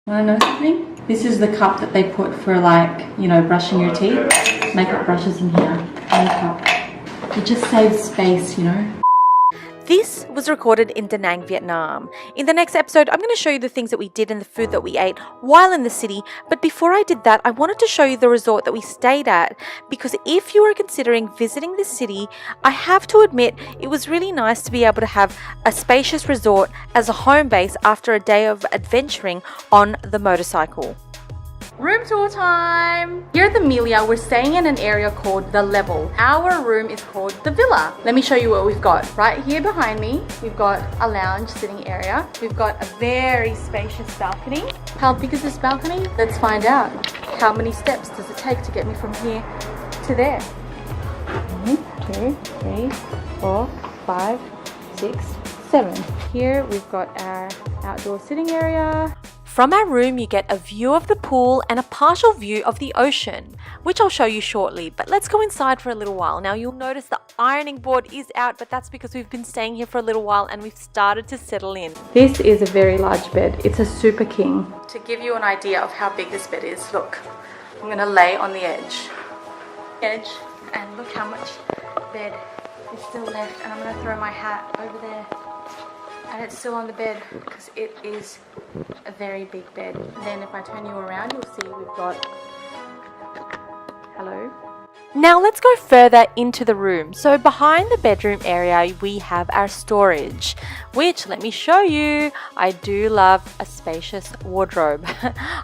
Want to know something? This is the cup that they put for, like, you know, brushing your teeth. Makeup brushes in here. Makeup. It just saves space, you know. This was recorded in Danang, Vietnam. In the next episode, I'm going to show you the things that we did and the food that we ate while in the city. But before I did that, I wanted to show you the resort that we stayed at. Because if you are considering visiting this city, I have to admit it was really nice to be able to have a spacious resort as a home base after a day of adventuring on the motorcycle. Room tour time! Here at the Melia, we're staying in an area called The Level. Our room is called The Villa. Let me show you what we've got. Right here behind me, we've got a lounge sitting area. We've got a very spacious balcony. How big is this balcony? Let's find out. How many steps does it take to get me from here to there? 1, 2, 3, 4, 5, 6, 7. Here we've got our outdoor sitting area. From our room, you get a view of the pool and a partial view of the ocean, which I'll show you shortly. But let's go inside for a little while. Now, you'll notice the ironing board is out, but that's because we've been staying here for a little while and we've started to settle in. This is a very large bed. It's a super king. To give you an idea of how big this bed is, look, I'm going to lay on the edge, and look how much bed is still left. And I'm going to throw my hat over there. And it's still on the bed because it is a very big bed. Then if I turn you around, you'll see we've got... Hello? Now let's go further into the room. So behind the bedroom area, we have our storage, which, let me show you, I do love a spacious wardrobe.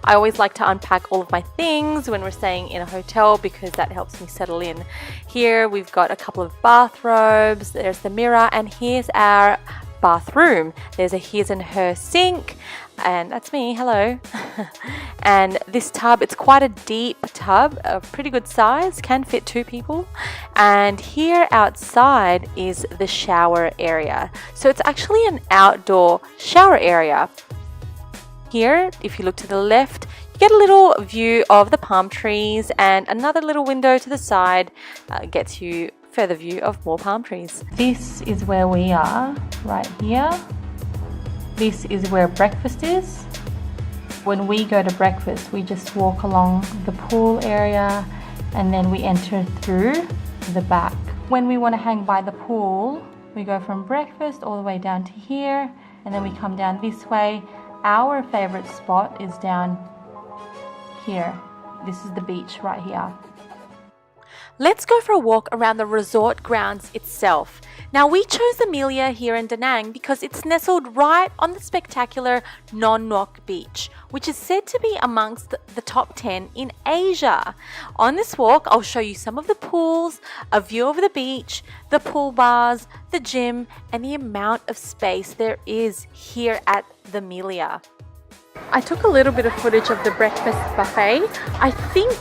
I always like to unpack all of my things when we're staying in a hotel because that helps me settle in. Here we've got a couple of bathrobes, there's the mirror, and here's our bathroom. There's a his and her sink, and that's me, hello. And this tub, it's quite a deep tub, a pretty good size, can fit 2 people. And here outside is the shower area. So it's actually an outdoor shower area. Here, if you look to the left, you get a little view of the palm trees, and another little window to the side gets you further view of more palm trees. This is where we are, right here. This is where breakfast is. When we go to breakfast, we just walk along the pool area and then we enter through the back. When we want to hang by the pool, we go from breakfast all the way down to here, and then we come down this way. Our favorite spot is down here. This is the beach right here. Let's go for a walk around the resort grounds itself. Now, we chose the Melia here in Danang because it's nestled right on the spectacular Non Ngoc Beach, which is said to be amongst the top 10 in Asia. On this walk, I'll show you some of the pools, a view of the beach, the pool bars, the gym, and the amount of space there is here at the Melia. I took a little bit of footage of the breakfast buffet. I think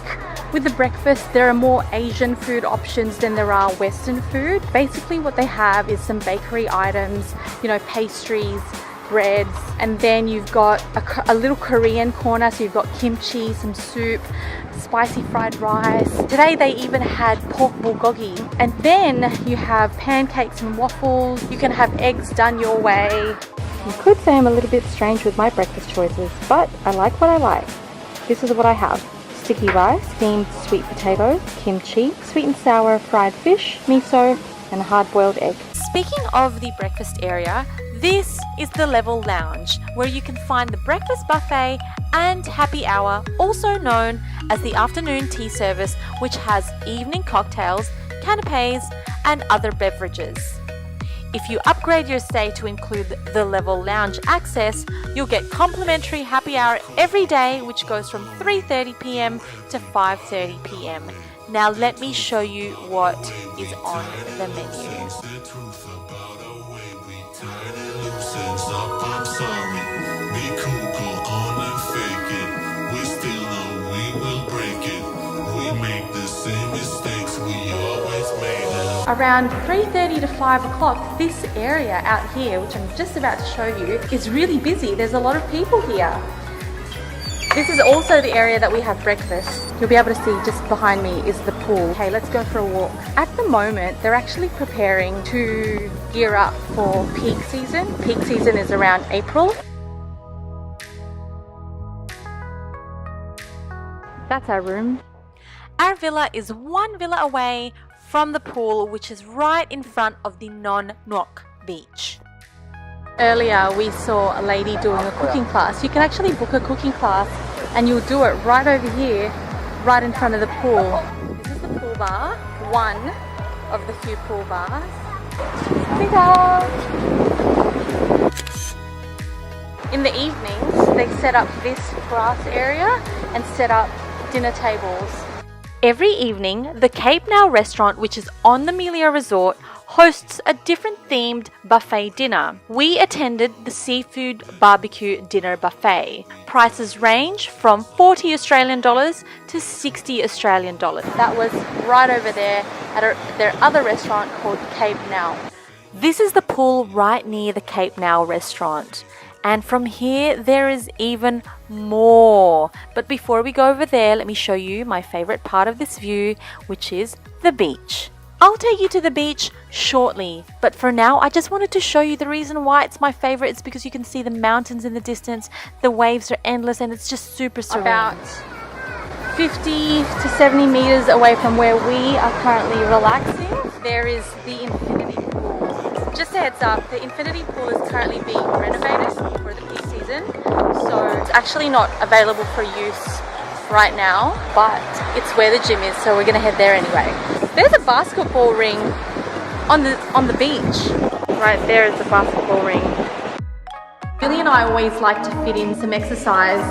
with the breakfast, there are more Asian food options than there are Western food. Basically, what they have is some bakery items, you know, pastries, breads, and then you've got a little Korean corner. So you've got kimchi, some soup, spicy fried rice. Today they even had pork bulgogi. And then you have pancakes and waffles. You can have eggs done your way. You could say I'm a little bit strange with my breakfast choices, but I like what I like. This is what I have. Sticky rice, steamed sweet potatoes, kimchi, sweet and sour fried fish, miso, and a hard-boiled egg. Speaking of the breakfast area, this is the Level Lounge, where you can find the breakfast buffet and happy hour, also known as the afternoon tea service, which has evening cocktails, canapes, and other beverages. If you upgrade your stay to include the Level Lounge access, you'll get complimentary happy hour every day, which goes from 3:30 p.m. to 5:30 p.m. Now let me show you what is on the menu. Around 3:30 to 5 o'clock, this area out here, which I'm just about to show you, is really busy. There's a lot of people here. This is also the area that we have breakfast. You'll be able to see just behind me is the pool. Okay, let's go for a walk. At the moment, they're actually preparing to gear up for peak season. Peak season is around April. That's our room. Our villa is one villa away from the pool, which is right in front of the Non Nok beach. Earlier we saw a lady doing a cooking class. You can actually book a cooking class and you'll do it right over here, right in front of the pool. This is the pool bar, one of the few pool bars. In the evenings, they set up this grass area and set up dinner tables. Every evening, the Cape Now restaurant, which is on the Melia Resort, hosts a different themed buffet dinner. We attended the seafood barbecue dinner buffet. Prices range from 40 Australian dollars to 60 Australian dollars. That was right over there at their other restaurant called Cape Now. This is the pool right near the Cape Now restaurant. And from here, there is even more. But before we go over there, let me show you my favorite part of this view, which is the beach. I'll take you to the beach shortly, but for now, I just wanted to show you the reason why it's my favorite. It's because you can see the mountains in the distance, the waves are endless, and it's just super serene. About 50 to 70 meters away from where we are currently relaxing, there is the infinity pool. Just a heads up, the infinity pool is currently being renovated for the peak season, so it's actually not available for use right now, but it's where the gym is, so we're gonna head there anyway. There's a basketball ring on the beach. Right there is the basketball ring. Billy and I always like to fit in some exercise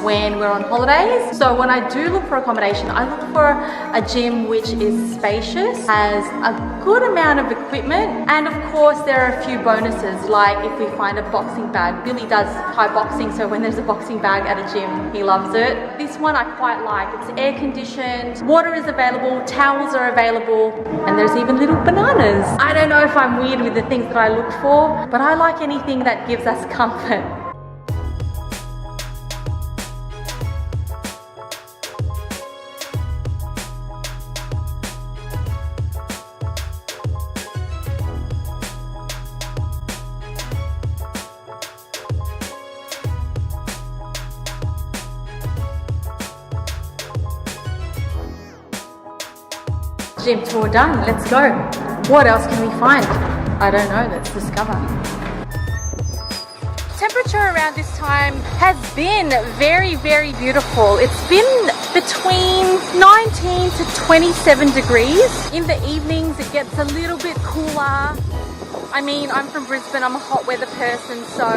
when we're on holidays. So when I do look for accommodation, I look for a gym which is spacious, has a good amount of equipment, and of course there are a few bonuses, like if we find a boxing bag. Billy does Thai boxing, so when there's a boxing bag at a gym, he loves it. This one I quite like. It's air conditioned, water is available, towels are available, and there's even little bananas. I don't know if I'm weird with the things that I look for, but I like anything that gives us comfort. Gym tour done, let's go. What else can we find? I don't know, let's discover. Temperature around this time has been very, very beautiful. It's been between 19 to 27 degrees. In the evenings it gets a little bit cooler. I mean, I'm from Brisbane, I'm a hot weather person, so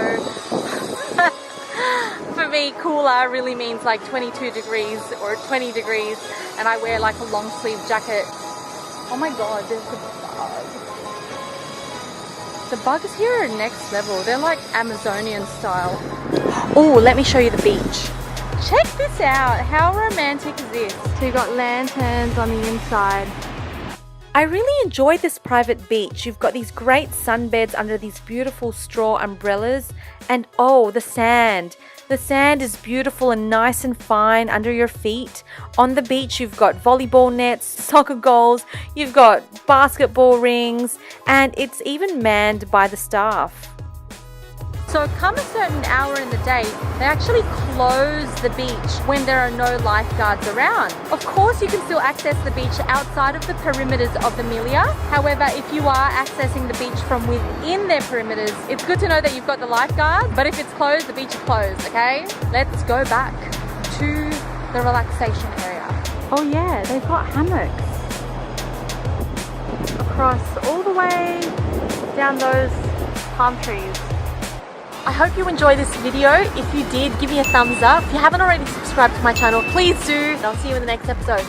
for me, cooler really means like 22 degrees or 20 degrees, and I wear like a long sleeve jacket. Oh my god, there's a bug. The bugs here are next level. They're like Amazonian style. Oh, let me show you the beach. Check this out. How romantic is this? So you've got lanterns on the inside. I really enjoy this private beach. You've got these great sunbeds under these beautiful straw umbrellas, and oh, the sand. The sand is beautiful and nice and fine under your feet. On the beach, you've got volleyball nets, soccer goals, you've got basketball rings, and it's even manned by the staff. So come a certain hour in the day, they actually close the beach when there are no lifeguards around. Of course, you can still access the beach outside of the perimeters of the Melia. However, if you are accessing the beach from within their perimeters, it's good to know that you've got the lifeguard, but if it's closed, the beach is closed, okay? Let's go back to the relaxation area. Oh yeah, they've got hammocks across all the way down those palm trees. I hope you enjoyed this video. If you did, give me a thumbs up. If you haven't already subscribed to my channel, please do. And I'll see you in the next episode.